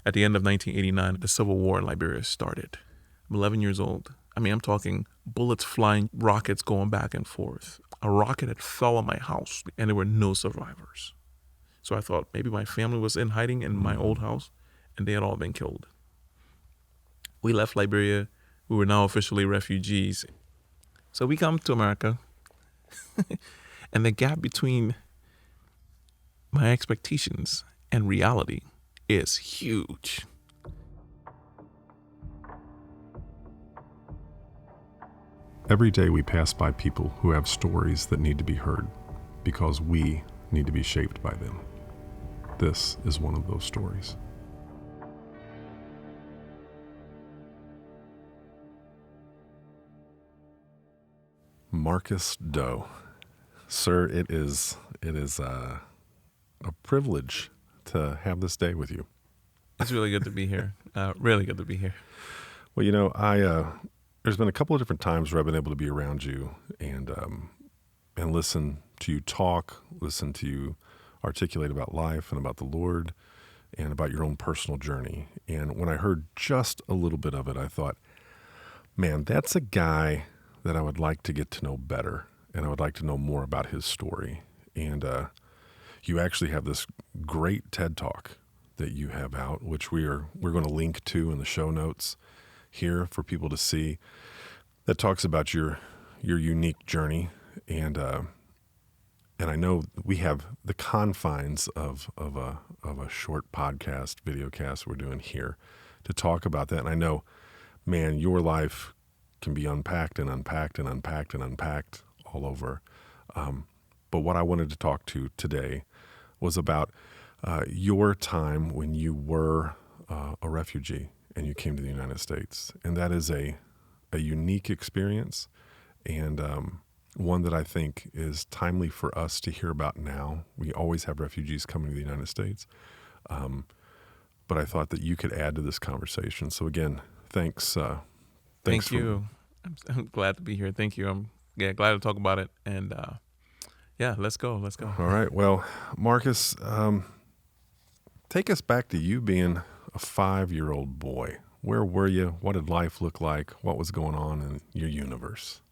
At the end of 1989, the Civil War in Liberia started. I'm 11 years old. I mean, I'm talking bullets flying, rockets going back and forth. A rocket had fell on my house, and there were no survivors. So I thought maybe my family was in hiding in my old house, and they had all been killed. We left Liberia. We were now officially refugees. So we come to America, and the gap between my expectations and reality is huge. Every day we pass by people who have stories that need to be heard because we need to be shaped by them. This is one of those stories. Marcus Doe. Sir, it is a privilege to have this day with you. It's really good to be here. Really good to be here. Well, you know, there's been a couple of different times where I've been able to be around you and listen to you talk, listen to you articulate about life and about the Lord and about your own personal journey. And when I heard just a little bit of it, I thought, man, that's a guy that I would like to get to know better, and I would like to know more about his story. And you actually have this great TED Talk that you have out, which we're going to link to in the show notes here for people to see, that talks about your unique journey. And I know we have the confines of a short podcast, video cast we're doing here to talk about that. And I know, man, your life can be unpacked and unpacked and unpacked and unpacked all over. But what I wanted to talk to today was about your time when you were a refugee and you came to the United States. And that is a unique experience, and one that I think is timely for us to hear about now. We always have refugees coming to the United States. But I thought that you could add to this conversation. So again, thanks. Thank you. I'm glad to be here. Thank you. I'm glad to talk about it. And let's go. All right. Well, Marcus, take us back to you being a 5-year-old boy. Where were you? What did life look like? What was going on in your universe?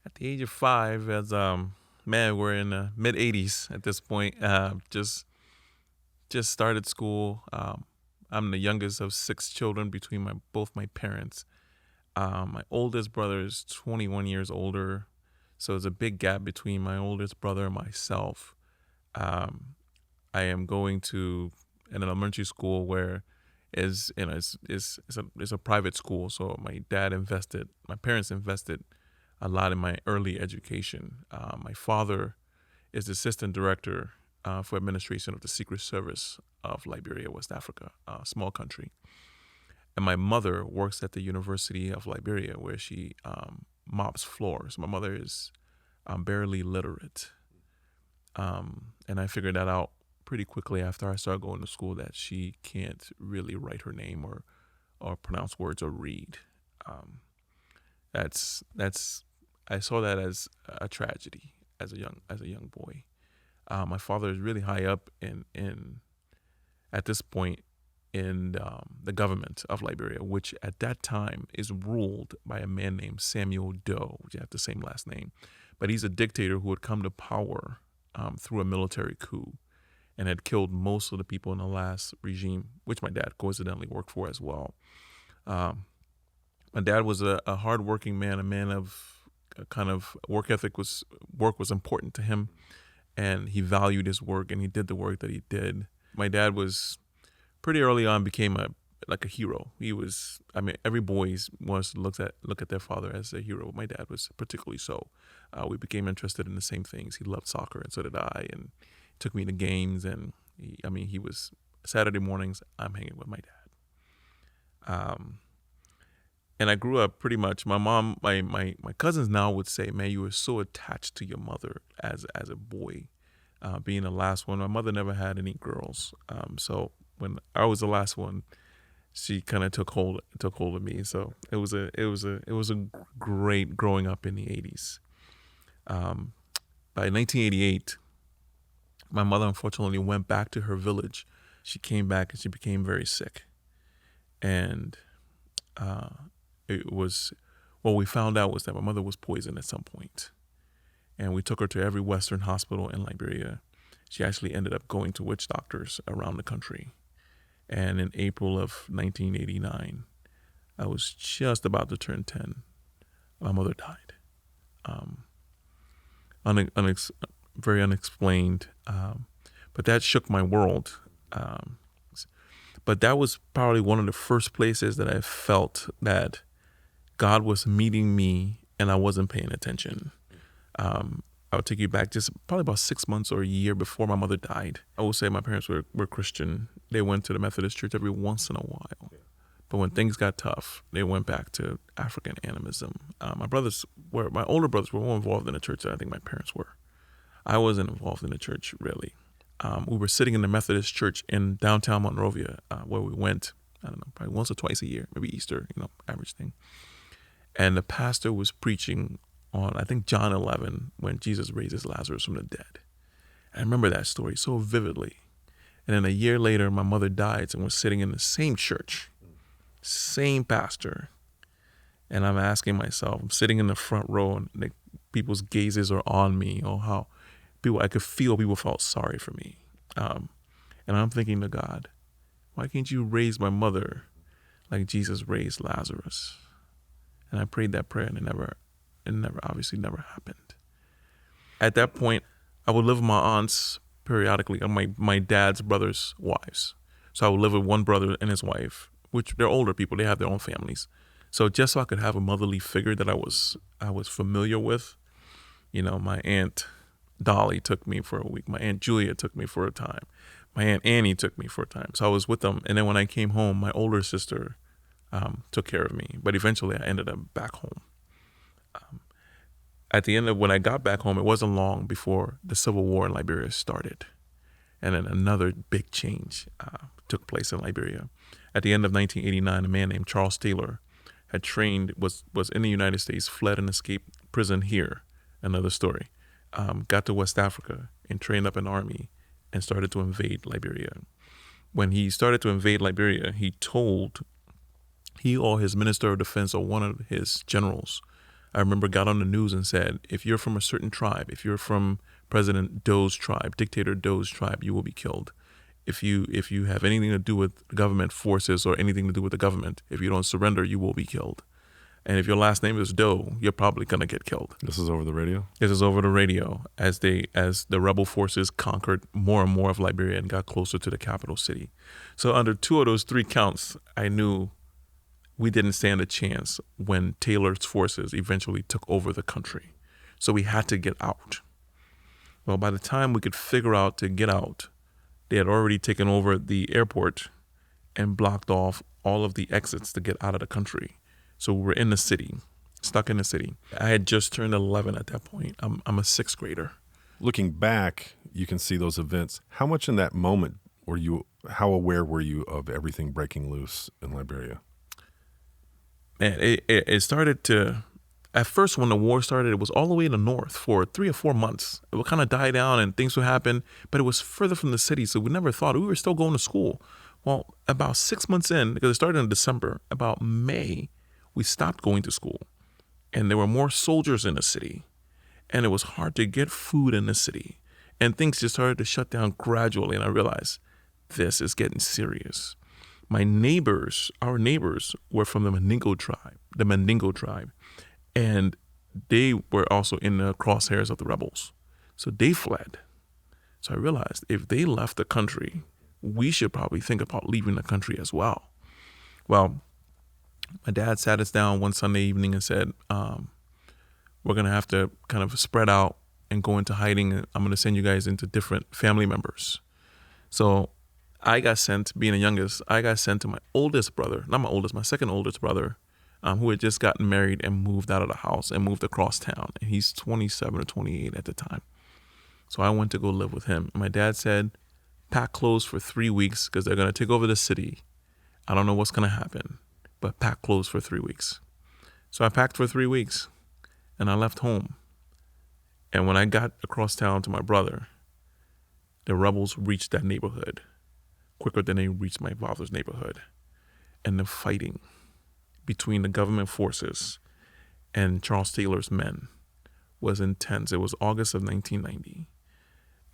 At the age of 5, as we're in the mid 80s at this point. Just started school. I'm the youngest of 6 children between both my parents. My oldest brother is 21 years older, so there's a big gap between my oldest brother and myself. I am going to an elementary school where it's a private school, so my parents invested a lot in my early education. My father is the assistant director for administration of the Secret Service of Liberia, West Africa, a small country. And my mother works at the University of Liberia, where she mops floors. My mother is barely literate. And I figured that out pretty quickly after I started going to school, that she can't really write her name or pronounce words or read. I saw that as a tragedy as a young boy. My father is really high up in at this point in the government of Liberia, which at that time is ruled by a man named Samuel Doe, which have the same last name. But he's a dictator who had come to power through a military coup and had killed most of the people in the last regime, which my dad coincidentally worked for as well. My dad was a hardworking man, a man of a kind of work ethic. Work was important to him, and he valued his work, and he did the work that he did. My dad was pretty early on became a hero. He was, every boy wants to look at their father as a hero. My dad was particularly so. We became interested in the same things. He loved soccer, and so did I, and took me to games. And he was Saturday mornings, I'm hanging with my dad. And I grew up pretty much. My mom, my cousins now would say, "Man, you were so attached to your mother as a boy, being the last one." My mother never had any girls, so when I was the last one, she kind of took hold of me. So it was a great growing up in the 80s. By 1988, my mother unfortunately went back to her village She came back and she became very sick. And it was, what we found out was that my mother was poisoned at some point. And we took her to every Western hospital in Liberia. She actually ended up going to witch doctors around the country. And in April of 1989, I was just about to turn 10. My mother died. Very unexplained. But that shook my world. But that was probably one of the first places that I felt that God was meeting me and I wasn't paying attention. I'll take you back just probably about 6 months or a year before my mother died. I will say my parents were Christian. They went to the Methodist church every once in a while. But when things got tough, they went back to African animism. My older brothers were more involved in the church than I think my parents were. I wasn't involved in the church, really. We were sitting in the Methodist church in downtown Monrovia, where we went, I don't know, probably once or twice a year, maybe Easter, average thing. And the pastor was preaching on, I think, John 11, when Jesus raises Lazarus from the dead. I remember that story so vividly. And then a year later, my mother died and was sitting in the same church, same pastor. And I'm asking myself, I'm sitting in the front row and people's gazes are on me, how I could feel people felt sorry for me. And I'm thinking to God, why can't you raise my mother like Jesus raised Lazarus? And I prayed that prayer and it obviously never happened. At that point, I would live with my aunts periodically, my dad's brother's wives. So I would live with one brother and his wife, which they're older people, they have their own families. So just so I could have a motherly figure that I was familiar with, my Aunt Dolly took me for a week. My Aunt Julia took me for a time. My Aunt Annie took me for a time. So I was with them. And then when I came home, my older sister took care of me. But eventually I ended up back home. At the end of when I got back home, it wasn't long before the Civil War in Liberia started. And then another big change took place in Liberia. At the end of 1989, a man named Charles Taylor had trained, was in the United States, fled and escaped prison here. Another story. Got to West Africa and trained up an army and started to invade Liberia. When he started to invade Liberia, he or his minister of defense or one of his generals, I remember, got on the news and said, if you're from a certain tribe, if you're from President Doe's tribe, Dictator Doe's tribe, you will be killed. If you have anything to do with government forces or anything to do with the government, if you don't surrender, you will be killed. And if your last name is Doe, you're probably going to get killed. This is over the radio? This is over the radio as the rebel forces conquered more and more of Liberia and got closer to the capital city. So under 2 of those 3 counts, I knew we didn't stand a chance when Taylor's forces eventually took over the country. So we had to get out. Well, by the time we could figure out to get out, they had already taken over the airport and blocked off all of the exits to get out of the country. So we were in the city, stuck in the city. I had just turned 11 at that point. I'm a 6th grader. Looking back, you can see those events. How much in that moment how aware were you of everything breaking loose in Liberia? Man, it started to, at first when the war started, it was all the way in the north for 3 or 4 months. It would kind of die down and things would happen, but it was further from the city, so we never thought. We were still going to school. Well, about 6 months in, because it started in December, about May, we stopped going to school. And there were more soldiers in the city. And it was hard to get food in the city. And things just started to shut down gradually, and I realized this is getting serious. Our neighbors were from the Mandingo tribe, and they were also in the crosshairs of the rebels. So they fled. So I realized if they left the country, we should probably think about leaving the country as well. Well, my dad sat us down one Sunday evening and said, we're going to have to kind of spread out and go into hiding. I'm going to send you guys into different family members. So I got sent, being the youngest, to my oldest brother, not my oldest, my second oldest brother, who had just gotten married and moved out of the house and moved across town. And he's 27 or 28 at the time. So I went to go live with him. My dad said, pack clothes for 3 weeks because they're going to take over the city. I don't know what's going to happen, but pack clothes for 3 weeks. So I packed for 3 weeks and I left home. And when I got across town to my brother, the rebels reached that neighborhood quicker than they reached my father's neighborhood. And the fighting between the government forces and Charles Taylor's men was intense. It was August of 1990.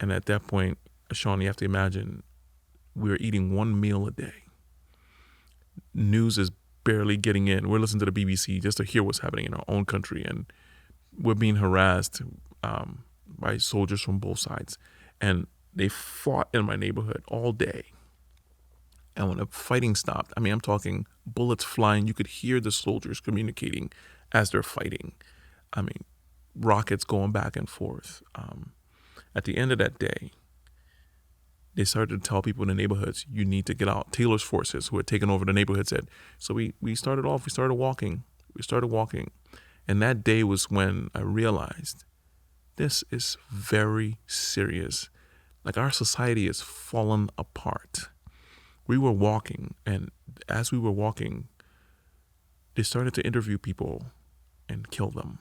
And at that point, Sean, you have to imagine, we were eating one meal a day. News is barely getting in. We're listening to the BBC just to hear what's happening in our own country. And we're being harassed by soldiers from both sides. And they fought in my neighborhood all day. And when the fighting stopped, I mean, I'm talking bullets flying. You could hear the soldiers communicating as they're fighting. I mean, rockets going back and forth. At the end of that day, they started to tell people in the neighborhoods, you need to get out. Taylor's forces, who had taken over the neighborhood, said. So we started walking. And that day was when I realized this is very serious. Like, our society has fallen apart. We were walking, and as we were walking, they started to interview people and kill them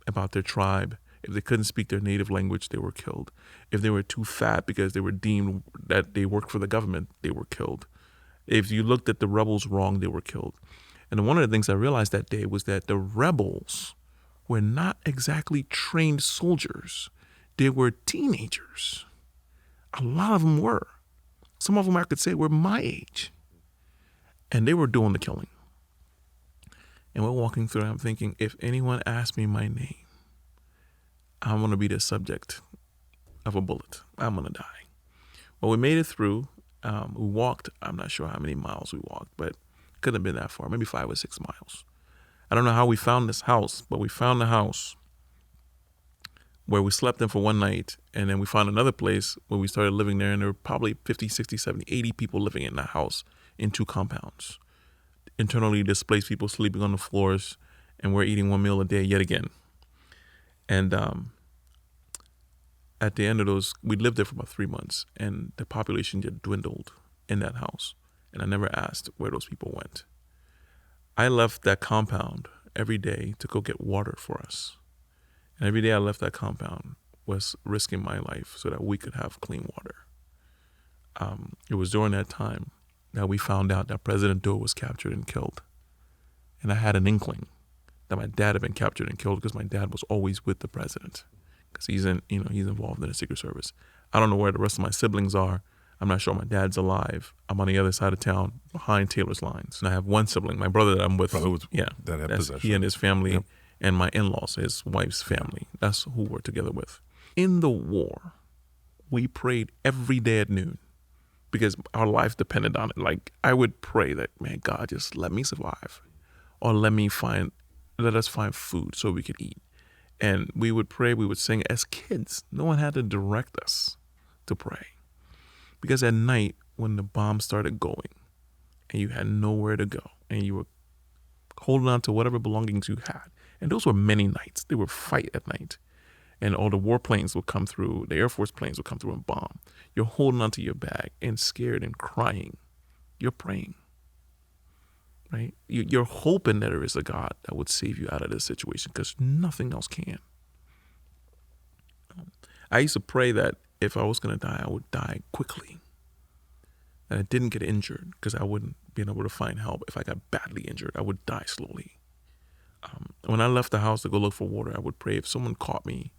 about their tribe. If they couldn't speak their native language, they were killed. If they were too fat because they were deemed that they worked for the government, they were killed. If you looked at the rebels wrong, they were killed. And one of the things I realized that day was that the rebels were not exactly trained soldiers. They were teenagers. A lot of them were. Some of them I could say were my age. And they were doing the killing. And we're walking through, and I'm thinking, if anyone asks me my name, I'm going to be the subject of a bullet. I'm going to die. Well, we made it through. We walked, I'm not sure how many miles we walked, but it couldn't have been that far, maybe 5 or 6 miles. I don't know how we found this house, but we found the house where we slept in for one night, and then we found another place where we started living there, and there were probably 50, 60, 70, 80 people living in that house in 2 compounds. Internally displaced people sleeping on the floors, and we're eating one meal a day yet again. And at the end of those, we lived there for about 3 months, and the population just dwindled in that house. And I never asked where those people went. I left that compound every day to go get water for us. And every day I left that compound was risking my life so that we could have clean water. It was during that time that we found out that President Doe was captured and killed. And I had an inkling that my dad had been captured and killed because my dad was always with the president, because he's involved in the Secret Service. I don't know where the rest of my siblings are. I'm not sure my dad's alive. I'm on the other side of town behind Taylor's lines. And I have one sibling, my brother that I'm with. That had possession. He and his family. Yep. And my in-laws, his wife's family. That's who we're together with. In the war, we prayed every day at noon because our life depended on it. Like, I would pray that, man, God, just let me survive, or let us find food so we could eat. And we would pray, we would sing as kids. No one had to direct us to pray. Because at night, when the bombs started going and you had nowhere to go and you were holding on to whatever belongings you had, and those were many nights. They would fight at night. And all the warplanes would come through, the Air Force planes would come through and bomb. You're holding onto your bag and scared and crying. You're praying, right? You're hoping that there is a God that would save you out of this situation, because nothing else can. I used to pray that if I was going to die, I would die quickly. And I didn't get injured, because I wouldn't be able to find help. If I got badly injured, I would die slowly. When I left the house to go look for water, I would pray if someone caught me,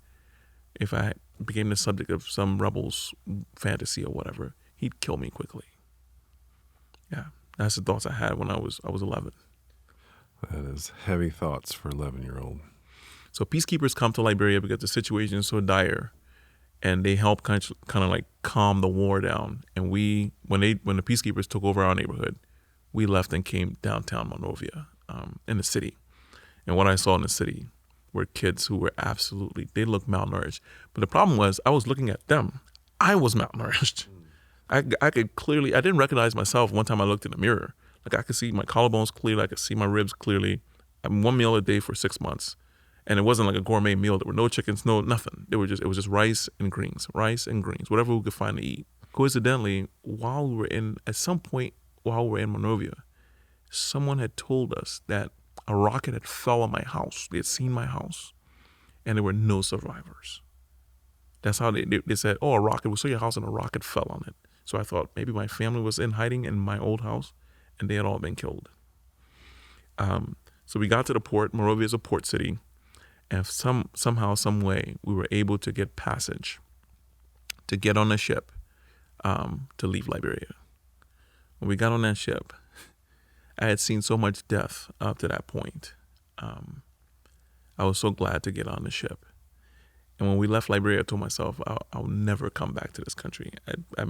if I became the subject of some rebel's fantasy or whatever, he'd kill me quickly. Yeah, that's the thoughts I had when I was 11. That is heavy thoughts for an 11-year-old. So peacekeepers come to Liberia because the situation is so dire, and they help kind of like calm the war down. And when the peacekeepers took over our neighborhood, we left and came downtown Monrovia, in the city. And what I saw in the city were kids who were they looked malnourished. But the problem was, I was looking at them. I was malnourished. I could clearly, I didn't recognize myself one time I looked in the mirror. Like, I could see my collarbones clearly. I could see my ribs clearly. One meal a day for 6 months. And it wasn't like a gourmet meal. There were no chickens, no nothing. It was just rice and greens, whatever we could find to eat. Coincidentally, at some point while we were in Monrovia, someone had told us that a rocket had fell on my house. They had seen my house, and there were no survivors. That's how they said, oh, a rocket, we saw your house and a rocket fell on it. So I thought maybe my family was in hiding in my old house and they had all been killed. So we got to the port. Monrovia is a port city. And somehow, some way, we were able to get passage to get on a ship to leave Liberia. When we got on that ship, I had seen so much death up to that point. I was so glad to get on the ship. And when we left Liberia, I told myself, I'll never come back to this country. I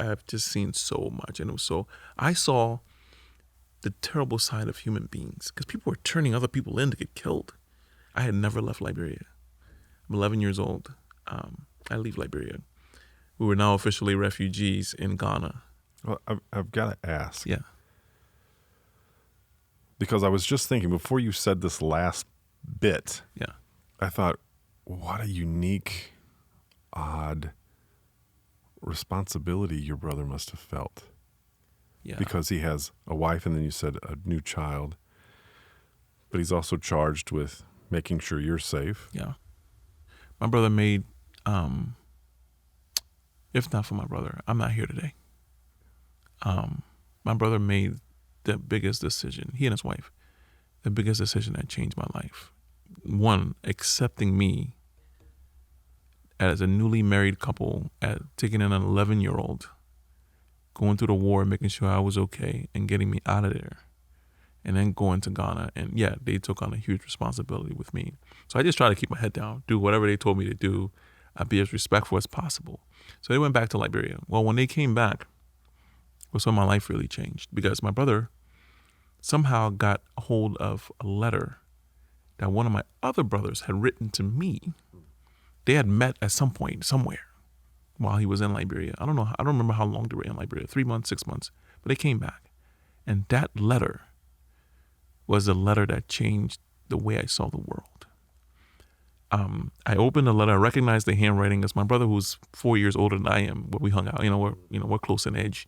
have just seen so much. And it was so, I saw the terrible side of human beings because people were turning other people in to get killed. I had never left Liberia. I'm 11 years old. I leave Liberia. We were now officially refugees in Ghana. Well, I've got to ask. Yeah. Because I was just thinking, before you said this last bit, Yeah. I thought, what a unique, odd responsibility your brother must have felt. Yeah. Because he has a wife, and then you said a new child. But he's also charged with making sure you're safe. Yeah. My brother made, if not for my brother, I'm not here today. My brother made the biggest decision, he and his wife, the biggest decision that changed my life. One, accepting me as a newly married couple, taking in an 11-year-old, going through the war, making sure I was okay, and getting me out of there. And then going to Ghana. And yeah, they took on a huge responsibility with me. So I just tried to keep my head down, do whatever they told me to do, be as respectful as possible. So they went back to Liberia. Well, when they came back, was when my life really changed, because my brother somehow got a hold of a letter that one of my other brothers had written to me. They had met at some point, somewhere, while he was in Liberia. I don't know. I don't remember how long they were in Liberia, 3 months, 6 months, but they came back. And that letter was the letter that changed the way I saw the world. I opened the letter. I recognized the handwriting as my brother, who's 4 years older than I am. But we hung out. We're close in age,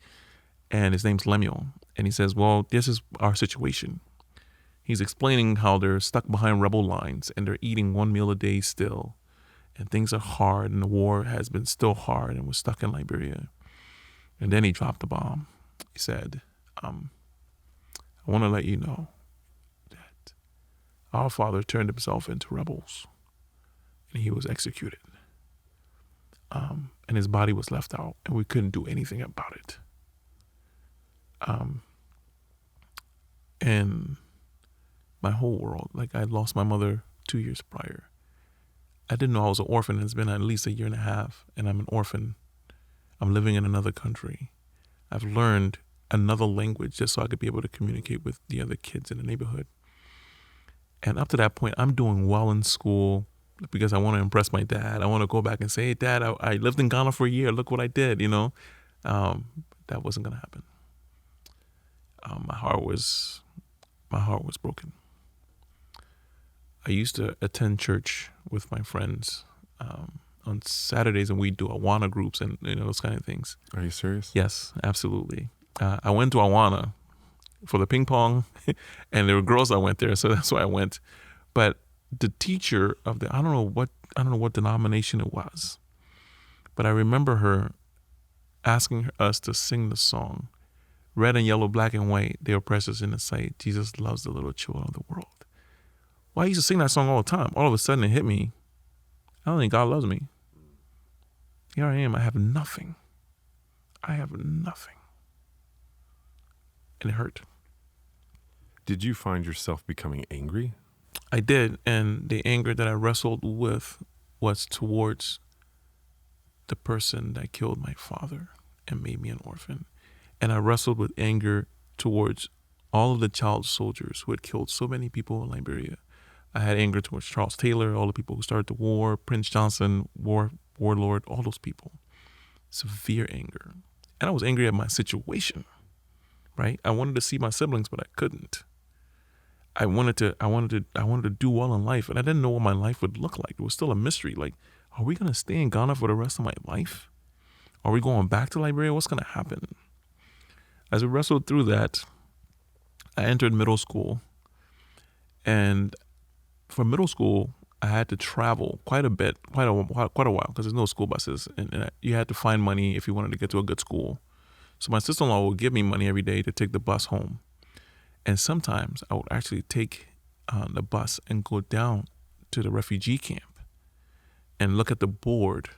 and his name's Lemuel. And he says, "Well, this is our situation." He's explaining how they're stuck behind rebel lines and they're eating one meal a day still, and things are hard, and the war has been still hard, and we're stuck in Liberia. And then he dropped the bomb. He said, "I want to let you know that our father turned himself into rebels, and he was executed. And his body was left out, and we couldn't do anything about it. And my whole world, like, I lost my mother 2 years prior. I didn't know I was an orphan. It's been at least a year and a half, and I'm an orphan. I'm living in another country. I've learned another language just so I could be able to communicate with the other kids in the neighborhood. And up to that point, I'm doing well in school because I want to impress my dad. I want to go back and say, "Hey, Dad, I lived in Ghana for a year. Look what I did," That wasn't going to happen. My heart was broken. I used to attend church with my friends on Saturdays, and we'd do Awana groups and those kind of things. Are you serious? Yes, absolutely. I went to Awana for the ping pong, and there were girls that went there, so that's why I went. But the teacher of I don't know what denomination it was, but I remember her asking us to sing the song, "Red and yellow, black and white, they are precious in His sight. Jesus loves the little children of the world." Well, I used to sing that song all the time. All of a sudden, it hit me. I don't think God loves me. Here I am. I have nothing. And it hurt. Did you find yourself becoming angry? I did, and the anger that I wrestled with was towards the person that killed my father and made me an orphan. And I wrestled with anger towards all of the child soldiers who had killed so many people in Liberia. I had anger towards Charles Taylor, all the people who started the war, Prince Johnson, warlord, all those people. Severe anger. And I was angry at my situation, right? I wanted to see my siblings, but I couldn't. I wanted to do well in life, and I didn't know what my life would look like. It was still a mystery. Like, are we going to stay in Ghana for the rest of my life? Are we going back to Liberia? What's going to happen? As we wrestled through that, I entered middle school, and for middle school, I had to travel quite a while, because there's no school buses, and you had to find money if you wanted to get to a good school. So my sister-in-law would give me money every day to take the bus home. And sometimes I would actually take the bus and go down to the refugee camp and look at the board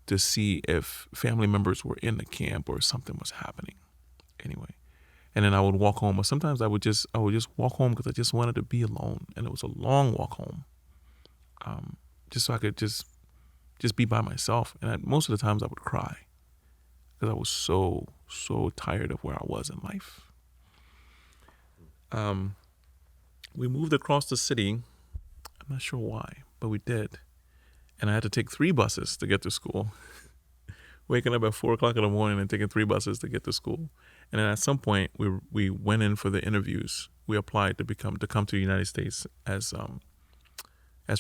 to see if family members were in the camp or something was happening. Anyway, and then I would walk home. Or sometimes I would just walk home because I just wanted to be alone, and it was a long walk home, just so I could just be by myself. And most of the times I would cry because I was so tired of where I was in life. We moved across the city. I'm not sure why, but we did. And I had to take 3 buses to get to school. Waking up at 4 o'clock in the morning and taking 3 buses to get to school. And then at some point, we went in for the interviews. We applied to come to the United States as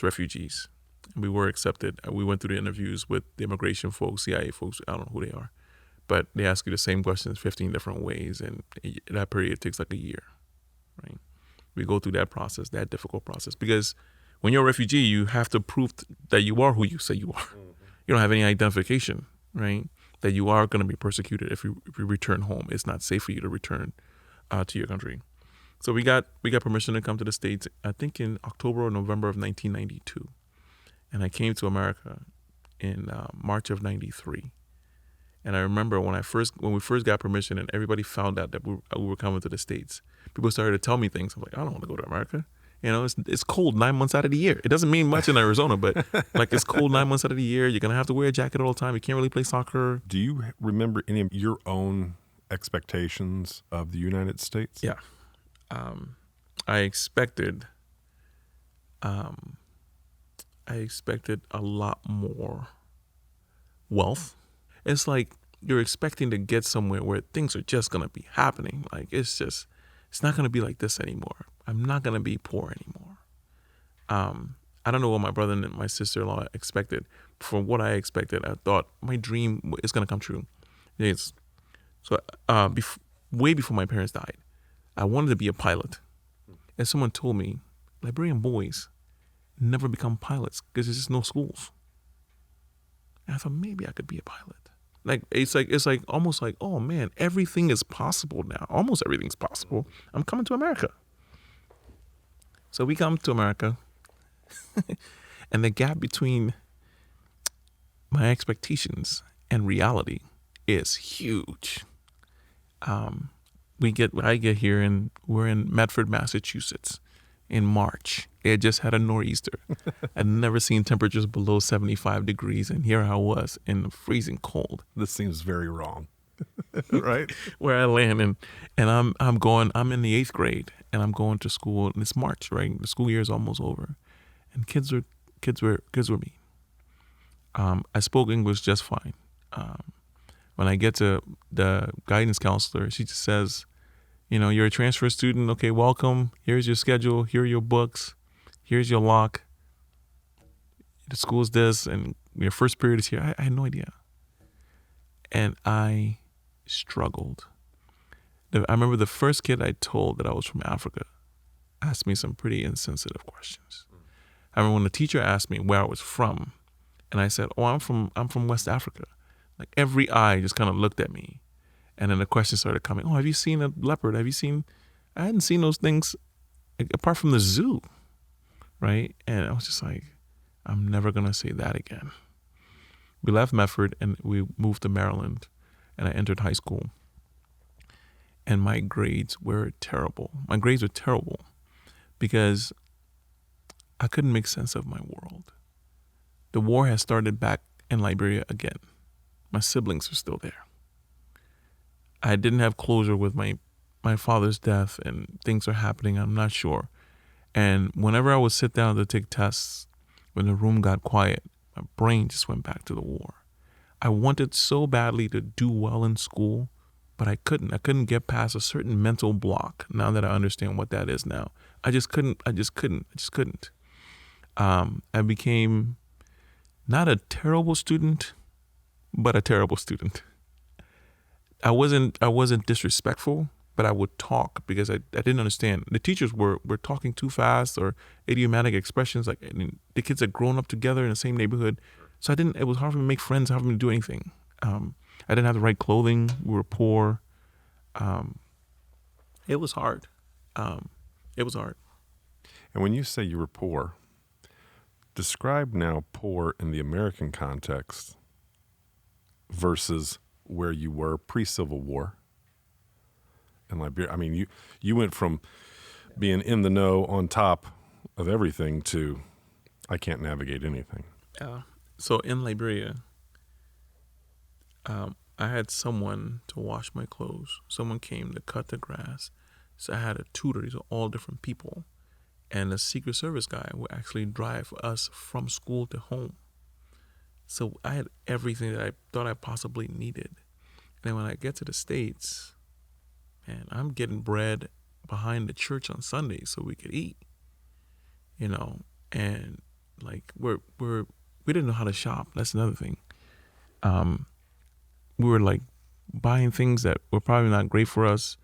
refugees. And we were accepted. We went through the interviews with the immigration folks, CIA folks. I don't know who they are. But they ask you the same questions 15 different ways. And that period takes like a year, right? We go through that process, that difficult process. Because when you're a refugee, you have to prove that you are who you say you are. You don't have any identification, right? That you are going to be persecuted if you return home. It's not safe for you to return to your country. So we got permission to come to the States, I think in October or November of 1992. And I came to America in March of 93. And I remember when we first got permission and everybody found out that we were coming to the States, people started to tell me things. I'm like, I don't want to go to America. You know, it's cold 9 months out of the year. It doesn't mean much in Arizona, but like it's cold 9 months out of the year. You're going to have to wear a jacket all the time. You can't really play soccer. Do you remember any of your own expectations of the United States? Yeah. I expected a lot more wealth. It's like you're expecting to get somewhere where things are just going to be happening. Like it's not going to be like this anymore. I'm not going to be poor anymore. I don't know what my brother and my sister-in-law expected. From what I expected, I thought my dream is going to come true. Way before my parents died, I wanted to be a pilot. And someone told me, Liberian boys never become pilots because there's just no schools. And I thought maybe I could be a pilot. It's like almost like, oh man, everything is possible now. Almost everything's possible. I'm coming to America. So we come to America, and the gap between my expectations and reality is huge. I get here and we're in Medford, Massachusetts in March. It just had a nor'easter. I'd never seen temperatures below 75 degrees, and here I was in the freezing cold. This seems very wrong. Right? Where I land and I'm in the 8th grade and I'm going to school, and it's March, right? The school year is almost over. And kids were mean. I spoke English just fine. When I get to the guidance counselor, she just says, you know, you're a transfer student. Okay, welcome. Here's your schedule. Here are your books. Here's your lock. The school's this, and your first period is here. I had no idea. And I struggled. I remember the first kid I told that I was from Africa asked me some pretty insensitive questions. I remember when the teacher asked me where I was from, and I said, oh, I'm from West Africa. Like every eye just kind of looked at me. And then the question started coming, oh, have you seen a leopard? I hadn't seen those things apart from the zoo, right? And I was just like, I'm never going to say that again. We left Medford and we moved to Maryland, and I entered high school. And my grades were terrible. My grades were terrible because I couldn't make sense of my world. The war has started back in Liberia again. My siblings are still there. I didn't have closure with my father's death, and things are happening. I'm not sure. And whenever I would sit down to take tests, when the room got quiet, my brain just went back to the war. I wanted so badly to do well in school, but I couldn't. I couldn't get past a certain mental block. Now that I understand what that is now, I just couldn't. I became not a terrible student, but a terrible student. I wasn't disrespectful, but I would talk because I didn't understand. The teachers were talking too fast, or idiomatic expressions. Like, I mean, the kids had grown up together in the same neighborhood, so it was hard for me to make friends, hard for me to do anything. I didn't have the right clothing. We were poor. It was hard. It was hard. And when you say you were poor, describe now poor in the American context versus where you were pre-Civil War in Liberia. I mean, you went from being in the know on top of everything to I can't navigate anything. So in Liberia, I had someone to wash my clothes. Someone came to cut the grass. So I had a tutor. These are all different people. And a Secret Service guy would actually drive us from school to home. So I had everything that I thought I possibly needed. And then when I get to the States, man, I'm getting bread behind the church on Sunday so we could eat, and like we didn't know how to shop. That's another thing. We were like buying things that were probably not great for us.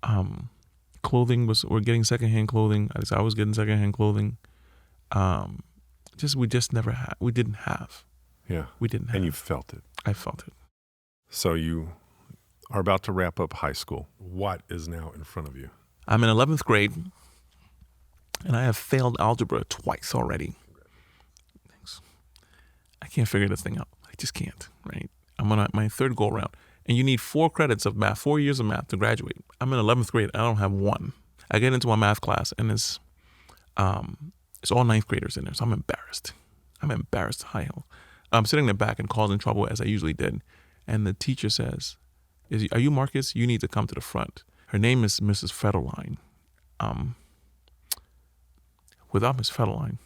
We're getting secondhand clothing. I was getting secondhand clothing. We didn't have. Yeah. We didn't have. And you felt it. I felt it. So you are about to wrap up high school. What is now in front of you? I'm in 11th grade, and I have failed algebra twice already. Thanks. I can't figure this thing out. I just can't, right? I'm on my third go around. And you need 4 credits of math, 4 years of math to graduate. I'm in 11th grade. I don't have one. I get into my math class, and it's all 9th graders in there, so I'm embarrassed. High hell. I'm sitting in the back and causing trouble as I usually did. And the teacher says, are you Marcus? You need to come to the front. Her name is Mrs. Federline. Without Miss Federline,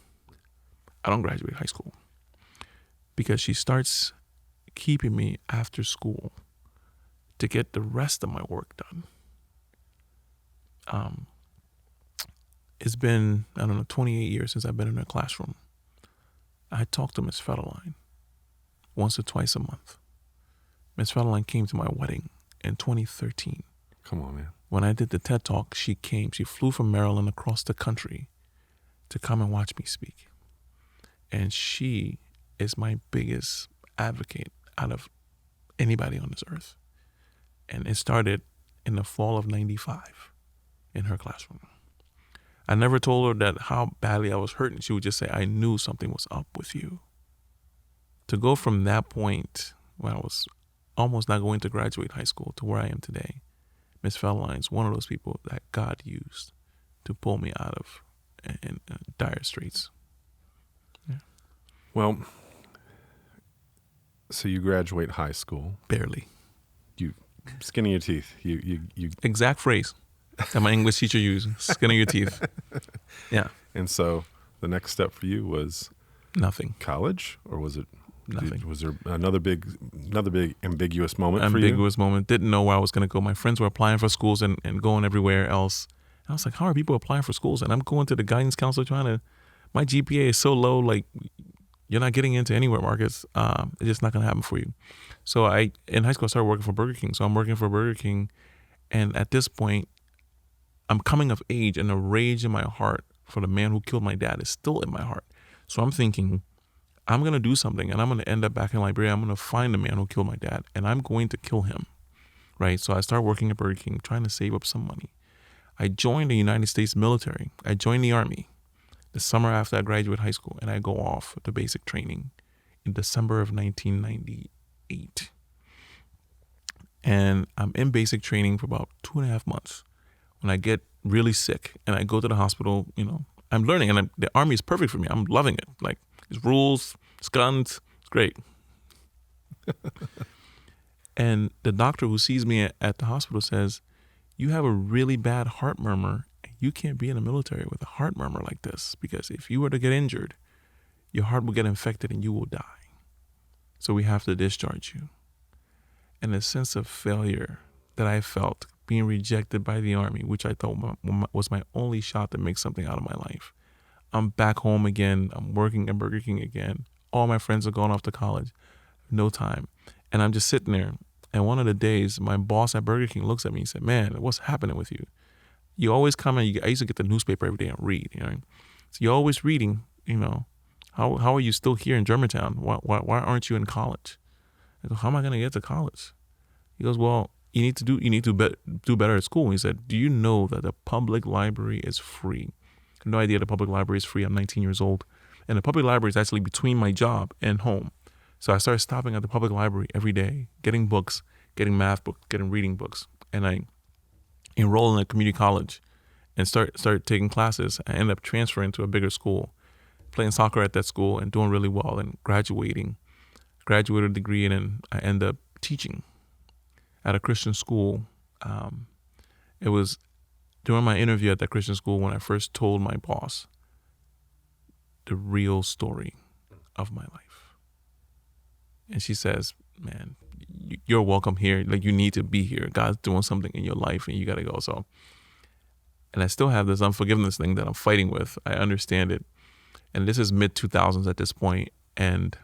I don't graduate high school. Because she starts keeping me after school to get the rest of my work done. It's been, 28 years since I've been in her classroom. I talked to Miss Federline once or twice a month. Miss Federline came to my wedding in 2013. Come on, man. When I did the TED Talk, she came. She flew from Maryland across the country to come and watch me speak. And she is my biggest advocate out of anybody on this earth. And it started in the fall of 95 in her classroom. I never told her that how badly I was hurting. She would just say, I knew something was up with you. To go from that point when I was almost not going to graduate high school to where I am today, Miss Federline's one of those people that God used to pull me out of in dire straits. Yeah. Well, so you graduate high school. Barely. You skin of your teeth. You exact phrase that my English teacher used, skin of your teeth. Yeah. And so the next step for you was nothing. College, or was it nothing? Was there another big ambiguous moment for you? Ambiguous moment. Didn't know where I was going to go. My friends were applying for schools and going everywhere else. And I was like, how are people applying for schools? And I'm going to the guidance counselor my GPA is so low, like, you're not getting into anywhere, Marcus. It's just not going to happen for you. So in high school, I started working for Burger King. So I'm working for Burger King. And at this point, I'm coming of age, and the rage in my heart for the man who killed my dad is still in my heart. So I'm thinking, I'm going to do something, and I'm going to end up back in Liberia. I'm going to find the man who killed my dad, and I'm going to kill him, right? So I started working at Burger King, trying to save up some money. I joined the United States military. I joined the Army the summer after I graduated high school, and I go off to basic training in December of 1998. And I'm in basic training for about 2.5 months. When I get really sick and I go to the hospital, I'm learning, and the Army is perfect for me. I'm loving it. Like, it's rules, it's guns, it's great. And the doctor who sees me at the hospital says, you have a really bad heart murmur. You can't be in the military with a heart murmur like this, because if you were to get injured, your heart will get infected and you will die. So we have to discharge you. And the sense of failure that I felt being rejected by the Army, which I thought was my only shot to make something out of my life. I'm back home again. I'm working at Burger King again. All my friends are going off to college. No time. And I'm just sitting there. And one of the days, my boss at Burger King looks at me and said, man, what's happening with you? You always come and I used to get the newspaper every day and read, So you're always reading, how are you still here in Germantown? Why aren't you in college? I go, how am I going to get to college? He goes, well, you need to do better at school. He said, do you know that the public library is free? I had no idea the public library is free. I'm 19 years old. And the public library is actually between my job and home. So I started stopping at the public library every day, getting books, getting math books, getting reading books. And I enrolled in a community college and started taking classes. I ended up transferring to a bigger school, playing soccer at that school and doing really well and graduated a degree, and then I ended up teaching at a Christian school. It was during my interview at that Christian school when I first told my boss the real story of my life. And she says, man, you're welcome here. Like, you need to be here. God's doing something in your life and you got to go. So, and I still have this unforgiveness thing that I'm fighting with. I understand it. And this is mid 2000s at this point. And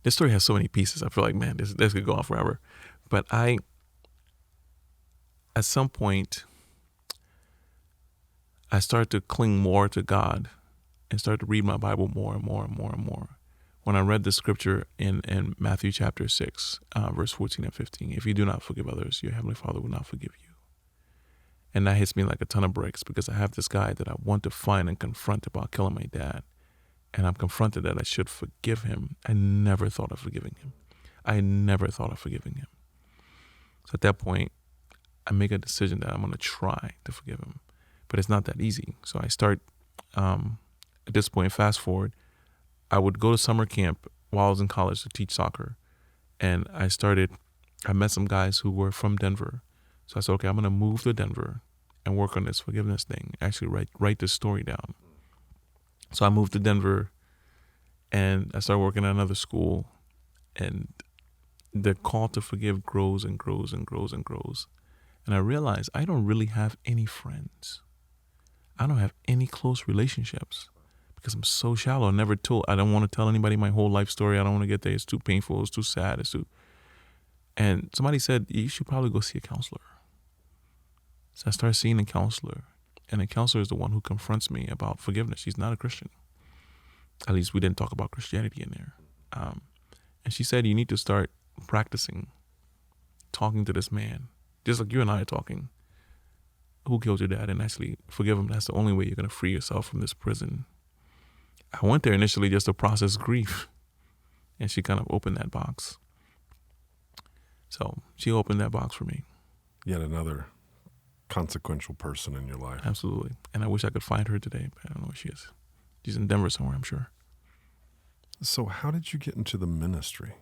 this story has so many pieces. I feel like, man, this could go on forever. But at some point, I started to cling more to God and started to read my Bible more and more and more and more. When I read the scripture in Matthew chapter 6, verse 14 and 15, if you do not forgive others, your heavenly Father will not forgive you. And that hits me like a ton of bricks, because I have this guy that I want to find and confront about killing my dad. And I'm confronted that I should forgive him. I never thought of forgiving him. So at that point, I make a decision that I'm going to try to forgive him. But it's not that easy. So I start, at this point, fast forward, I would go to summer camp while I was in college to teach soccer. And I met some guys who were from Denver. So I said, okay, I'm going to move to Denver and work on this forgiveness thing, actually write this story down. So I moved to Denver and I started working at another school, and the call to forgive grows and grows and grows and grows. And I realized I don't really have any friends. I don't have any close relationships because I'm so shallow. I don't want to tell anybody my whole life story. I don't want to get there. It's too painful. It's too sad. And somebody said, you should probably go see a counselor. So I started seeing a counselor. And the counselor is the one who confronts me about forgiveness. She's not a Christian. At least we didn't talk about Christianity in there. And she said, you need to start practicing talking to this man, just like you and I are talking, who killed your dad, and actually forgive him. That's the only way you're going to free yourself from this prison. I went there initially just to process grief. And she kind of opened that box. So she opened that box for me. Yet another consequential person in your life. Absolutely. And I wish I could find her today, but I don't know where she is. She's in Denver somewhere, I'm sure. So how did you get into the ministry?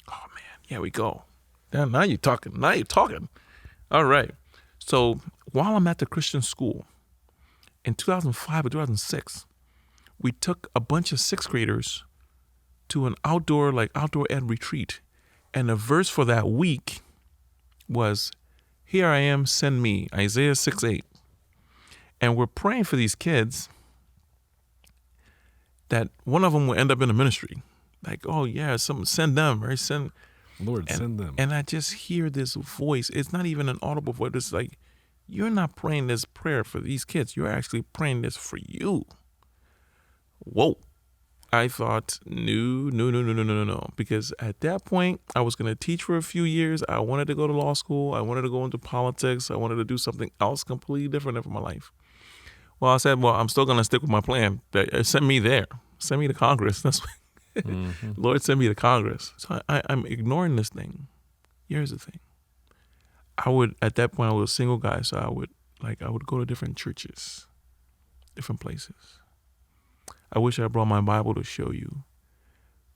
Oh, man. Yeah, we go. Now you're talking. All right. So while I'm at the Christian school, in 2005 or 2006, we took a bunch of sixth graders to an outdoor ed retreat. And the verse for that week was, "Here I am, send me," Isaiah 6:8. And we're praying for these kids that one of them will end up in a ministry. Like, oh yeah, send them, right? Send them. And I just hear this voice. It's not even an audible voice. It's like, you're not praying this prayer for these kids. You're actually praying this for you. Whoa. I thought, no. Because at that point, I was going to teach for a few years. I wanted to go to law school. I wanted to go into politics. I wanted to do something else completely different for my life. Well, I said, I'm still going to stick with my plan. Send me there. Send me to Congress. That's what Lord, send me to Congress. So I'm ignoring this thing. Here's the thing. At that point, I was a single guy. So I would go to different churches, different places. I wish I brought my Bible to show you.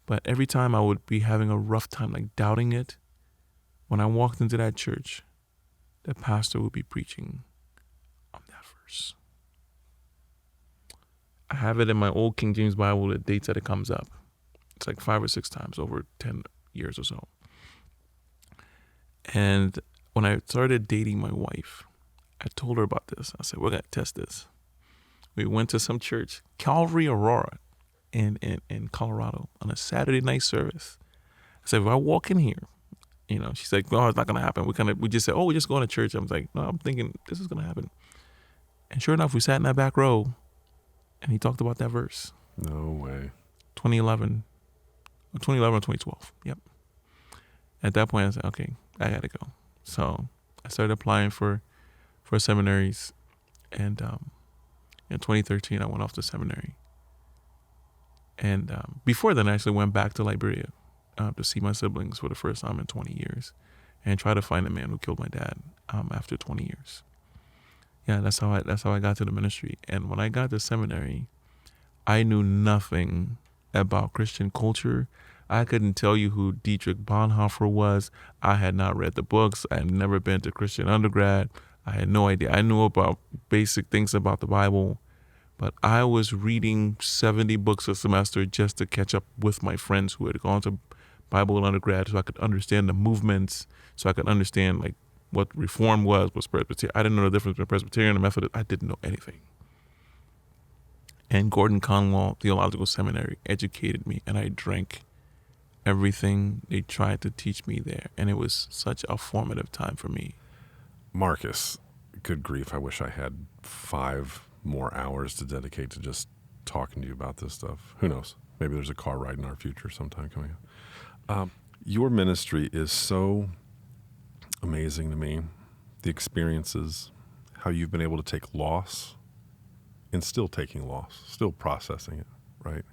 But every time I would be having a rough time, like doubting it, when I walked into that church, the pastor would be preaching on that verse. I have it in my old King James Bible, the dates that it comes up. It's like 5 or 6 times over 10 years or so. And when I started dating my wife, I told her about this. I said, we're going to test this. We went to some church, Calvary Aurora in Colorado, on a Saturday night service. I said, if I walk in here, she's like, no, it's not going to happen. We just said, we're just going to church. I was like, no, I'm thinking this is going to happen. And sure enough, we sat in that back row and he talked about that verse. No way. 2011 or 2012. Yep. At that point, I said, okay, I got to go. So I started applying for seminaries, and in 2013, I went off to seminary. And before then, I actually went back to Liberia to see my siblings for the first time in 20 years and try to find the man who killed my dad after 20 years. Yeah, that's how I got to the ministry. And when I got to seminary, I knew nothing about Christian culture. I couldn't tell you who Dietrich Bonhoeffer was. I had not read the books. I had never been to Christian undergrad. I had no idea. I knew about basic things about the Bible, but I was reading 70 books a semester just to catch up with my friends who had gone to Bible undergrad, so I could understand the movements, so I could understand like what Reform was Presbyterian. I didn't know the difference between Presbyterian and Methodist. I didn't know anything. And Gordon Conwell Theological Seminary educated me, and I drank everything they tried to teach me there. And it was such a formative time for me. Marcus, good grief, I wish I had 5 more hours to dedicate to just talking to you about this stuff. Who knows? Maybe there's a car ride in our future sometime coming up. Your ministry is so amazing to me. The experiences, how you've been able to take loss and still taking loss, still processing it, right?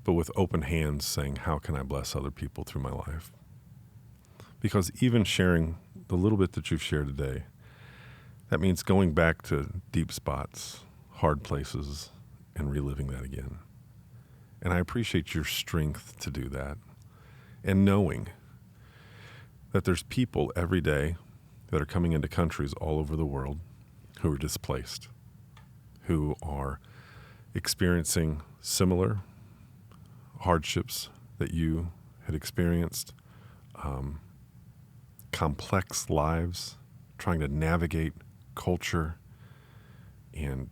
But with open hands saying, how can I bless other people through my life? Because even sharing the little bit that you've shared today, that means going back to deep spots, hard places, and reliving that again. And I appreciate your strength to do that. And knowing that there's people every day that are coming into countries all over the world who are displaced, who are experiencing similar hardships that you had experienced, complex lives, trying to navigate culture and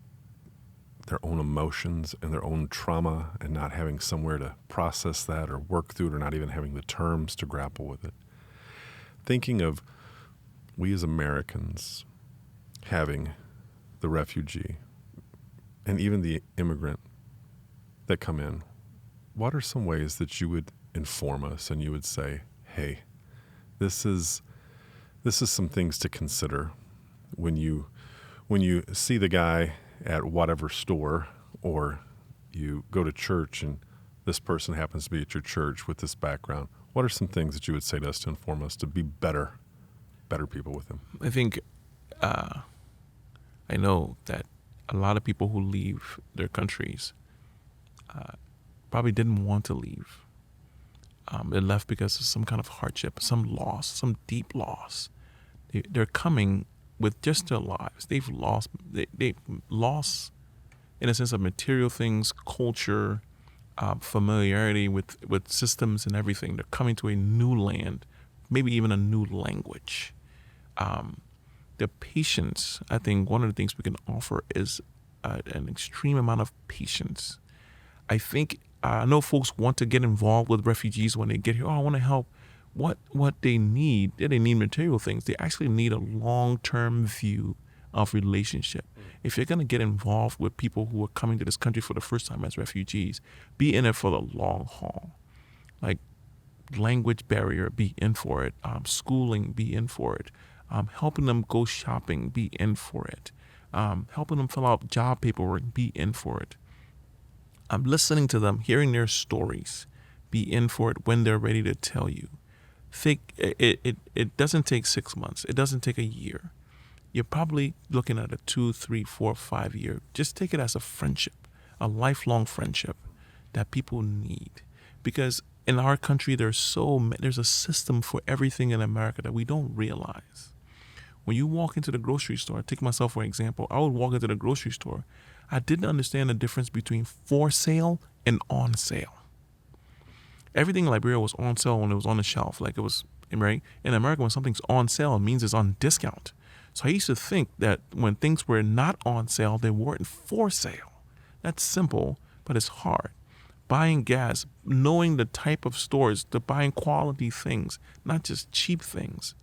their own emotions and their own trauma and not having somewhere to process that or work through it or not even having the terms to grapple with it. Thinking of we as Americans having the refugee and even the immigrant that come in, what are some ways that you would inform us and you would say, hey, this is some things to consider when you see the guy at whatever store, or you go to church and this person happens to be at your church with this background. What are some things that you would say to us to inform us to be better people with him? I think I know that a lot of people who leave their countries probably didn't want to leave. They left because of some kind of hardship, some loss, some deep loss. They're coming with just their lives. They've lost in a sense of material things, culture, familiarity with systems and everything. They're coming to a new land, maybe even a new language. The patience, I think one of the things we can offer is an extreme amount of patience. I know folks want to get involved with refugees when they get here. Oh, I want to help. What they need, they need material things. They actually need a long-term view of relationship. If you're going to get involved with people who are coming to this country for the first time as refugees, be in it for the long haul. Like language barrier, be in for it. Schooling, be in for it. Helping them go shopping, be in for it. Helping them fill out job paperwork, be in for it. Listening to them, hearing their stories, be in for it when they're ready to tell you. It doesn't take 6 months. It doesn't take a year. You're probably looking at a 2, 3, 4, 5 year. Just take it as a friendship, a lifelong friendship that people need. Because in our country, there's a system for everything in America that we don't realize. When you walk into the grocery store, take myself for example, I would walk into the grocery store. I didn't understand the difference between for sale and on sale. Everything in Liberia was on sale when it was on the shelf, like it was, right? In America, when something's on sale, it means it's on discount. So I used to think that when things were not on sale, they weren't for sale. That's simple, but it's hard. Buying gas, knowing the type of stores, to buying quality things, not just cheap things.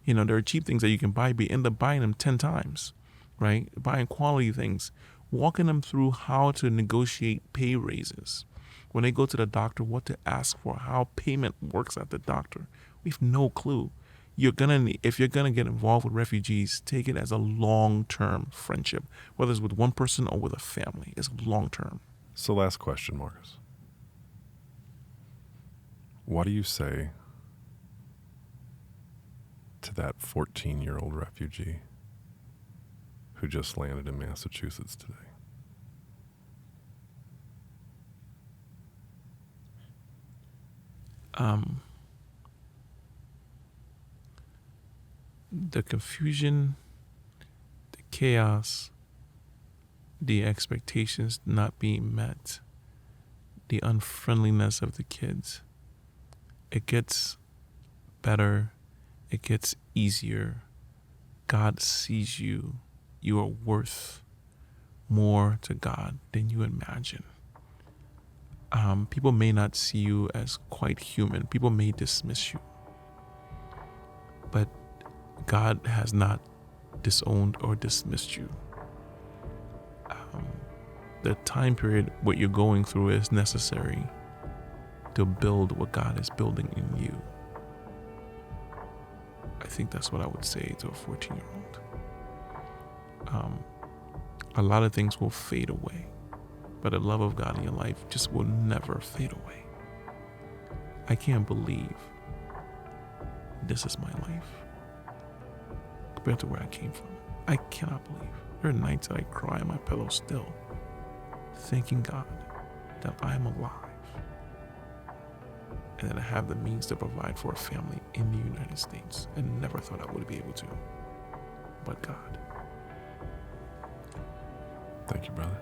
You know, there are cheap things that you can buy, but you end up buying them 10 times, right? Buying quality things, walking them through how to negotiate pay raises, When they go to the doctor, what to ask for, how payment works at the doctor. We have no clue. If you're gonna get involved with refugees, take it as a long-term friendship, whether it's with one person or with a family. It's long-term. So last question, Marcus. What do you say to that 14-year-old refugee who just landed in Massachusetts today? The confusion, the chaos, the expectations not being met, the unfriendliness of the kids. It gets better. It gets easier. God sees you. You are worth more to God than you imagine. People may not see you as quite human. People may dismiss you. But God has not disowned or dismissed you. The time period, what you're going through, is necessary to build what God is building in you. I think that's what I would say to a 14-year-old. A lot of things will fade away, but the love of God in your life just will never fade away. I can't believe this is my life compared to where I came from. I cannot believe. There are nights that I cry on my pillow still, thanking God that I am alive and that I have the means to provide for a family in the United States. I never thought I would be able to, but God. Thank you, brother.